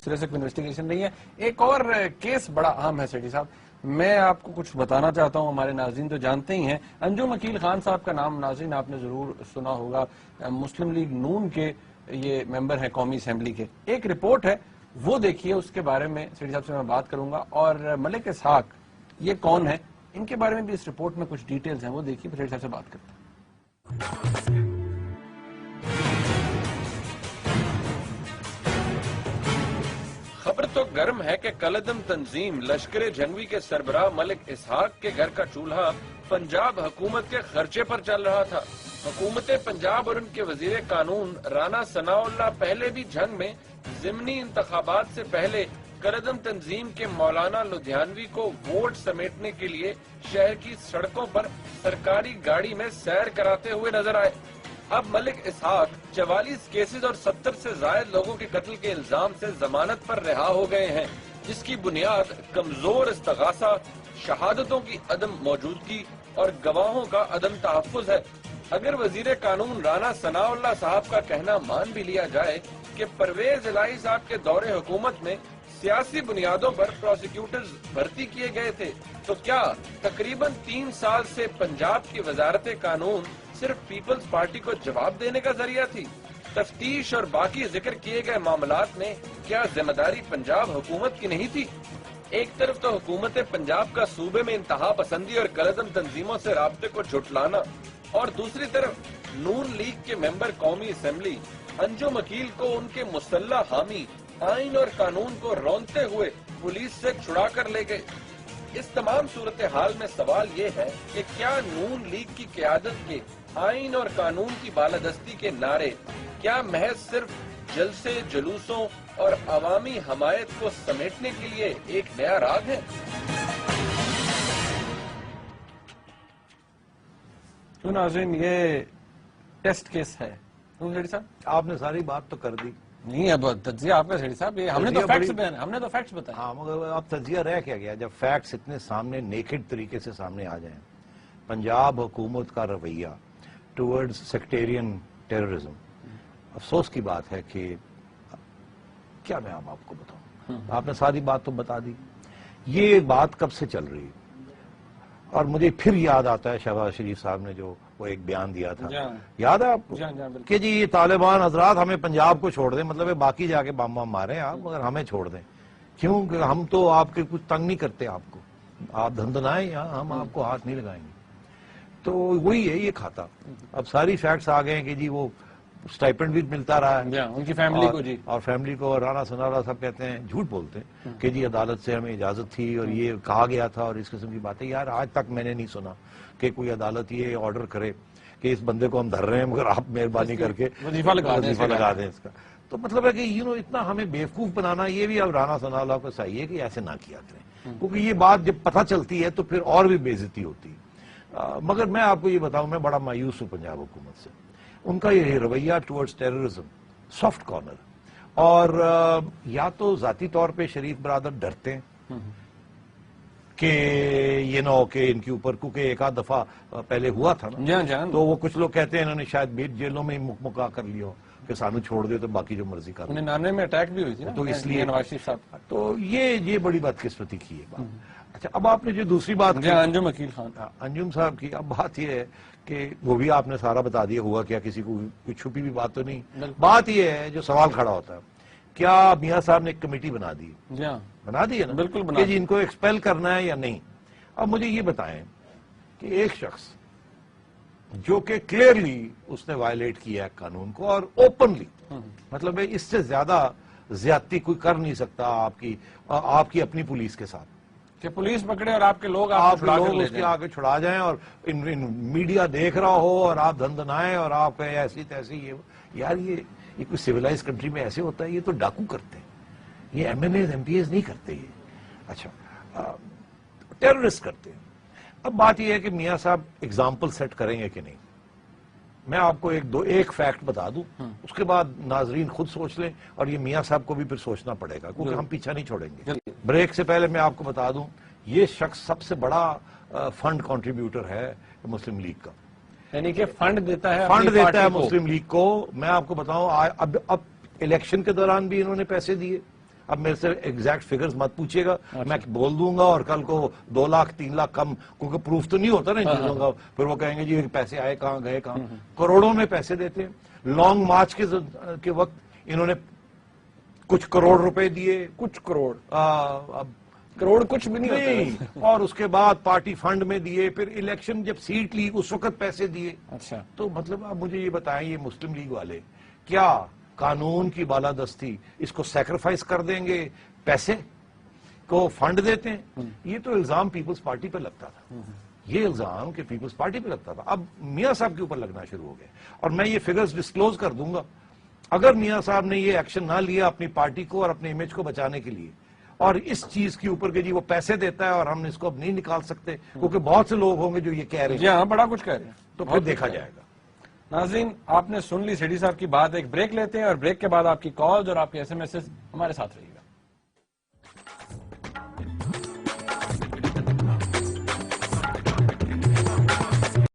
سرے سے انویسٹیگیشن نہیں ہے. ایک اور کیس بڑا اہم ہے سیٹھی صاحب, میں آپ کو کچھ بتانا چاہتا ہوں, ہمارے ناظرین تو جانتے ہی ہیں. انجم عقیل خان صاحب کا نام ناظرین آپ نے ضرور سنا ہوگا, مسلم لیگ نون کے یہ ممبر ہیں قومی اسمبلی کے. ایک رپورٹ ہے وہ دیکھیے, اس کے بارے میں سیٹھی صاحب سے میں بات کروں گا. اور ملک اسحاق یہ کون ہے, ان کے بارے میں بھی اس رپورٹ میں کچھ ڈیٹیلز ہیں, وہ دیکھیے, پھر سیٹھی صاحب سے بات کرتے ہیں. خبر تو گرم ہے کہ کالعدم تنظیم لشکر جنگوی کے سربراہ ملک اسحاق کے گھر کا چولہا پنجاب حکومت کے خرچے پر چل رہا تھا. حکومت پنجاب اور ان کے وزیر قانون رانا ثناء اللہ پہلے بھی جنگ میں ضمنی انتخابات سے پہلے کالعدم تنظیم کے مولانا لدھیانوی کو ووٹ سمیٹنے کے لیے شہر کی سڑکوں پر سرکاری گاڑی میں سیر کراتے ہوئے نظر آئے. اب ملک اسحاق 44 کیسز اور 70 سے زائد لوگوں کے قتل کے الزام سے ضمانت پر رہا ہو گئے ہیں, جس کی بنیاد کمزور استغاثہ, شہادتوں کی عدم موجودگی اور گواہوں کا عدم تحفظ ہے. اگر وزیر قانون رانا ثناء اللہ صاحب کا کہنا مان بھی لیا جائے کہ پرویز الہی صاحب کے دور حکومت میں سیاسی بنیادوں پر پروسیکیوٹرز بھرتی کیے گئے تھے, تو کیا تقریباً 3 سال سے پنجاب کی وزارت قانون صرف پیپلز پارٹی کو جواب دینے کا ذریعہ تھی؟ تفتیش اور باقی ذکر کیے گئے معاملات میں کیا ذمہ داری پنجاب حکومت کی نہیں تھی؟ ایک طرف تو حکومت پنجاب کا صوبے میں انتہا پسندی اور کالعدم تنظیموں سے رابطے کو جھٹلانا, اور دوسری طرف نون لیگ کے ممبر قومی اسمبلی انجم عقیل کو ان کے مسلح حامی آئین اور قانون کو رونتے ہوئے پولیس سے چھڑا کر لے گئے. اس تمام صورتحال میں سوال یہ ہے کہ کیا نون لیگ کی قیادت کے آئین اور قانون کی بالادستی کے نعرے کیا محض صرف جلسے, جلوسوں اور عوامی حمایت کو سمیٹنے کے لیے ایک نیا راگ ہے؟ تو ناظرین یہ ٹیسٹ کیس ہے. آپ نے ساری بات تو کر دی. نہیں, اب تجزیہ آپ کا سیٹھی صاحب, ہم نے تو فیکٹس بتائے. ہاں, مگر اب تجزیہ رہ کیا گیا جب فیکٹس اتنے سامنے نیکڈ طریقے سے سامنے آ جائیں. پنجاب حکومت کا رویہ ٹورڈز سیکٹیرین ٹیررزم, افسوس کی بات ہے کہ کیا میں آپ کو بتاؤں, آپ نے ساری بات تو بتا دی. یہ بات کب سے چل رہی, اور مجھے پھر یاد آتا ہے شہباز شریف صاحب نے جو وہ ایک بیان دیا تھا, یاد ہے آپ کو, کہ جی یہ طالبان حضرات ہمیں پنجاب کو چھوڑ دیں, مطلب باقی جا کے بم ماریں آپ, مگر ہمیں چھوڑ دیں. کیوں کہ ہم تو آپ کے کچھ تنگ نہیں کرتے, آپ کو آپ دھندنائیں یہاں, ہم آپ کو ہاتھ نہیں لگائیں گے. تو وہی ہے یہ کھاتا. اب ساری فیکٹس آ گئے ہیں کہ جی وہ سٹائپنڈ بھی ملتا رہا ہے ان کی فیملی کو, جی, اور فیملی کو. رانا ثناء اللہ صاحب کہتے ہیں, جھوٹ بولتے ہیں کہ جی عدالت سے ہمیں اجازت تھی اور یہ کہا گیا تھا اور اس قسم کی باتیں. یار آج تک میں نے نہیں سنا کہ کوئی عدالت یہ آرڈر کرے کہ اس بندے کو ہم دھر رہے ہیں مگر آپ مہربانی کر کے وظیفہ لگا دیں اس کا. تو مطلب ہے کہ اتنا ہمیں بیوقوف بنانا, یہ بھی اب رانا ثناء اللہ کو چاہیے کہ ایسے نہ کیا کریں, کیونکہ یہ بات جب پتہ چلتی ہے تو پھر اور بھی بے عزتی ہوتی ہے. مگر میں آپ کو یہ بتاؤں, میں بڑا مایوس ہوں پنجاب حکومت سے. ان کا یہ رویہ ٹورڈز ٹیررزم, سافٹ کارنر, اور یا تو ذاتی طور پہ شریف برادر ڈرتے ہیں کہ یہ نہ ہو کہ ان کے اوپر, کیونکہ ایک آدھ دفعہ پہلے ہوا تھا نا, تو وہ کچھ لوگ کہتے ہیں انہوں نے شاید بیٹ جیلوں میں ہی مکا کر لیا ہو کہ سانو چھوڑ دے تو باقی جو مرضی کر. 99 میں اٹیک بھی ہوئی تھی, تو اس لیے نواز شریف صاحب, تو یہ بڑی بدقسمتی کی ہے بات. اچھا, اب آپ نے جو دوسری بات کی انجم عقیل خان, انجم صاحب کی, اب بات یہ ہے کہ وہ بھی آپ نے سارا بتا دیا ہوا, کیا کسی کو کوئی چھپی بھی بات تو نہیں. بات یہ ہے جو سوال کھڑا ہوتا ہے, کیا میاں صاحب نے ایک کمیٹی بنا دی, بنا دی ہے نا, بالکل, کہ جی ان کو ایکسپیل کرنا ہے یا نہیں. اب مجھے یہ بتائیں کہ ایک شخص جو کہ کلیئرلی اس نے وائلیٹ کیا ہے قانون کو, اور اوپنلی, مطلب اس سے زیادہ زیادتی کوئی کر نہیں سکتا آپ کی اپنی پولیس کے ساتھ, کہ پولیس پکڑے اور آپ کے لوگ اس کے آگے چھڑا جائیں, اور میڈیا دیکھ رہا ہو اور آپ دھندنائیں اور آپ کہیں ایسی تیسی. یار یہ کوئی سیولائز کنٹری میں ایسے ہوتا ہے؟ یہ تو ڈاکو کرتے ہیں, یہ MNAs MPAs نہیں کرتے یہ. اچھا, ٹیررسٹ کرتے ہیں. اب بات یہ ہے کہ میاں صاحب اگزامپل سیٹ کریں گے کہ نہیں. میں آپ کو ایک فیکٹ بتا دوں, اس کے بعد ناظرین خود سوچ لیں, اور یہ میاں صاحب کو بھی پھر سوچنا پڑے گا, کیونکہ ہم پیچھا نہیں چھوڑیں گے. بریک سے پہلے میں آپ کو بتا دوں, یہ شخص سب سے بڑا فنڈ کنٹریبیوٹر ہے مسلم لیگ کا, یعنی کہ فنڈ دیتا ہے مسلم لیگ کو. میں آپ کو بتاؤں, اب الیکشن کے دوران بھی انہوں نے پیسے دیے, اب میرے سے ایگزیکٹ فگرز مت پوچھیے گا, میں بول دوں گا اور کل کو 2 لاکھ 3 لاکھ کم, کیونکہ پروف تو نہیں ہوتا نا ان چیزوں کا, پھر وہ کہیں گے جی پیسے آئے کہاں گئے کہاں. کروڑوں میں پیسے دیتے ہیں. لانگ مارچ کے وقت انہوں نے کچھ کروڑ روپے دیے, کچھ کروڑ, اب کروڑ کچھ بھی نہیں ہوتا. اور اس کے بعد پارٹی فنڈ میں دیے, پھر الیکشن جب سیٹ لی اس وقت پیسے دیے. اچھا, تو مطلب آپ مجھے یہ بتائیں, یہ مسلم لیگ والے کیا قانون کی بالادستی اس کو سیکریفائس کر دیں گے پیسے کو فنڈ دیتے ہیں؟ یہ تو الزام پیپلز پارٹی پہ لگتا تھا, یہ الزام کہ پیپلز پارٹی پہ لگتا تھا, اب میاں صاحب کے اوپر لگنا شروع ہو گیا. اور میں یہ فگرز ڈسکلوز کر دوں گا, اگر میاں صاحب نے یہ ایکشن نہ لیا اپنی پارٹی کو اور اپنے امیج کو بچانے کے لیے, اور اس چیز کے اوپر کہ جی وہ پیسے دیتا ہے اور ہم اس کو اب نہیں نکال سکتے, کیونکہ بہت سے لوگ ہوں گے جو یہ کہہ رہے جی ہاں بڑا کچھ کہہ رہے ہیں, تو پھر دیکھا جائے گا. ناظرین آپ نے سن لی سیٹھی صاحب کی بات, ایک بریک لیتے ہیں اور بریک کے بعد آپ کی کالز اور آپ کے ایس ایم ایس ہمارے ساتھ رہیے.